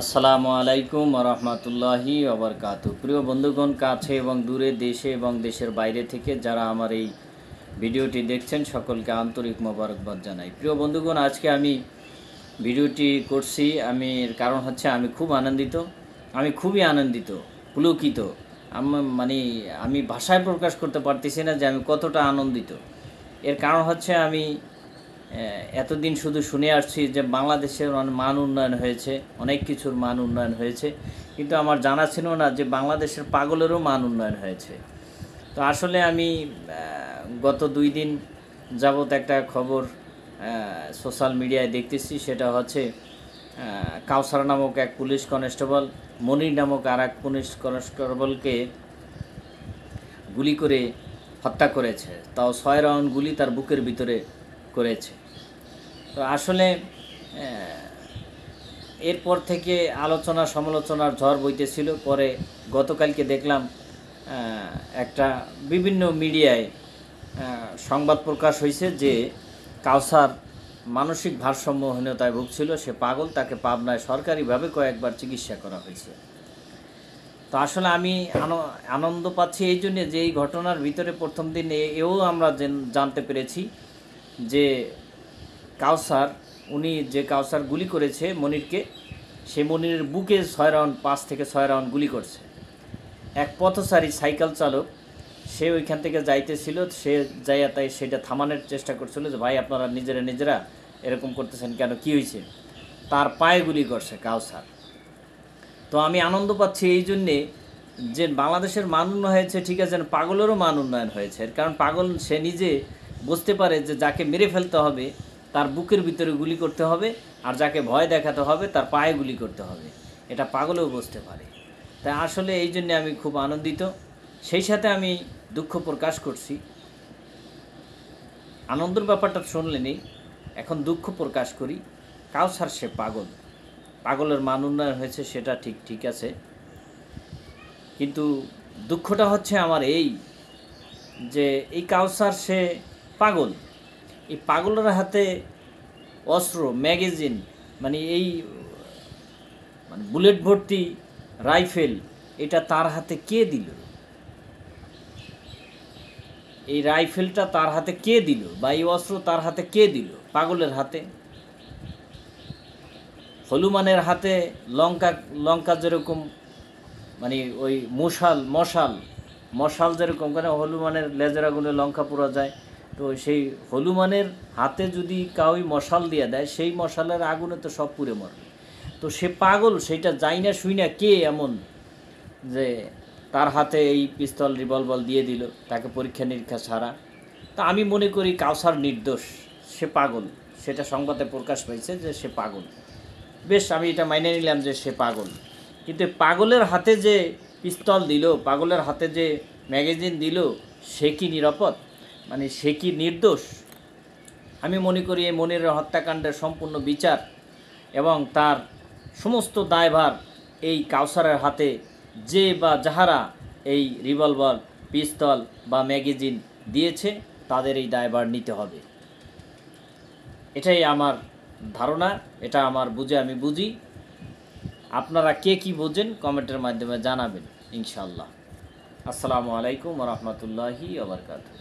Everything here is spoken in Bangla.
আসসালামু আলাইকুম রহমতুল্লাহি ওবরকাতু। প্রিয় বন্ধুগণ, কাছে এবং দূরে, দেশে এবং দেশের বাইরে থেকে যারা আমার এই ভিডিওটি দেখছেন সকলকে আন্তরিক মোবারকবাদ জানাই। প্রিয় বন্ধুগণ, আজকে আমি ভিডিওটি করছি, এর কারণ হচ্ছে আমি খুব আনন্দিত, আমি খুবই আনন্দিত, পুলকিত। আমি ভাষায় প্রকাশ করতে পারতেছি না যে আমি কতটা আনন্দিত। এর কারণ হচ্ছে আমি এতদিন শুধু শুনে আসছি যে বাংলাদেশের মান উন্নয়ন হয়েছে, অনেক কিছুর মান উন্নয়ন হয়েছে, কিন্তু আমার জানা ছিল না যে বাংলাদেশের পাগলেরও মান উন্নয়ন হয়েছে। তো আসলে আমি গত 2 দিন যাবৎ একটা খবর সোশ্যাল মিডিয়ায় দেখতেছি, সেটা হচ্ছে কাউসার নামক এক পুলিশ কনস্টেবল মনির নামক আর এক পুলিশ কনস্টেবলকে গুলি করে হত্যা করেছে, তাও 6 রাউন্ড গুলি তার বুকের ভিতরে করেছে। তো আসলে এরপর থেকে আলোচনা সমালোচনার ঝড় বইতেছিল। পরে গতকালকে দেখলাম একটা বিভিন্ন মিডিয়ায় সংবাদ প্রকাশ হয়েছে যে কাউসার মানসিক ভারসাম্যহীনতায় ভুগছিল, সে পাগল, তাকে পাবনায় সরকারিভাবে কয়েকবার চিকিৎসা করা হয়েছে। তো আসলে আমি আনন্দ পাচ্ছি এই জন্যে যে এই ঘটনার ভিতরে প্রথম দিন এও আমরা জানতে পেরেছি যে উনি যে কাউসার গুলি করেছে মনিরকে, সে মনিরের বুকে 6 রাউন্ড 5 থেকে 6 রাউন্ড গুলি করছে। এক পথচারী সাইকেল চালক, সে ওইখান থেকে যাইতেছিল, সে যাইয়া তাই সেটা থামানোর চেষ্টা করছিল যে ভাই আপনারা নিজেরা এরকম করতেছেন কেন, কি হয়েছে? তার পায়ে গুলি করছে কাউসার। তো আমি আনন্দ পাচ্ছি এই জন্যে যে বাংলাদেশের মান উন্নয়ন হয়েছে, ঠিক আছে, পাগলেরও মান উন্নয়ন হয়েছে। কারণ পাগল সে নিজে বুঝতে পারে যে যাকে মেরে ফেলতে হবে তার বুকের ভিতরে গুলি করতে হবে, আর যাকে ভয় দেখাতে হবে তার পায়ে গুলি করতে হবে, এটা পাগলেও বুঝতে পারে। তাই আসলে এই জন্যে আমি খুব আনন্দিত। সেই সাথে আমি দুঃখ প্রকাশ করছি। আনন্দের ব্যাপারটা শুনলেনি, এখন দুঃখ প্রকাশ করি। কাউসার সে পাগলের মান উন্নয়ন হয়েছে, সেটা ঠিক আছে, কিন্তু দুঃখটা হচ্ছে আমার এই যে এই কাউসার সে পাগল, এই পাগলের হাতে অস্ত্র, ম্যাগাজিন, এই বুলেট ভর্তি রাইফেল, এটা তার হাতে কে দিল? এই রাইফেলটা তার হাতে কে দিল, বা এই অস্ত্র তার হাতে কে দিল? পাগলের হাতে। হনুমানের হাতে লঙ্কা যেরকম ওই মশাল যেরকম করে হনুমানের লেজের আগুনে লঙ্কা পোড়া যায়, তো সেই হনুমানের হাতে যদি কাউই মশাল দিয়ে দেয়, সেই মশালের আগুনে তো সব পুড়ে মরবে। তো সে পাগল, সেটা যাই না শুই না কে এমন যে তার হাতে এই পিস্তল রিভলভার দিয়ে দিল, তাকে পরীক্ষা নিরীক্ষা ছাড়া। তা আমি মনে করি কাউসার নির্দোষ, সে পাগল, সেটা সংবাদে প্রকাশ পেয়েছে যে সে পাগল। বেশ, আমি এটা মাইনে নিলাম যে সে পাগল, কিন্তু পাগলের হাতে যে পিস্তল দিল, পাগলের হাতে যে ম্যাগাজিন দিল, সে কি নিরাপদ? সে কি নির্দোষ? আমি মনে করি এই মনিরের হত্যাকাণ্ডের সম্পূর্ণ বিচার এবং তার সমস্ত দায়ভার এই কাউসারের হাতে যে বা যাহারা এই রিভলভার, পিস্তল বা ম্যাগাজিন দিয়েছে, তাদের এই দায়ভার নিতে হবে। এটাই আমার ধারণা, এটা আমার বুঝে আমি বুঝি। আপনারা কে কি বোঝেন কমেন্টের মাধ্যমে জানাবেন ইনশাআল্লাহ। আসসালামু আলাইকুম রহমতুল্লাহি ওয়া বারাকাতুহু।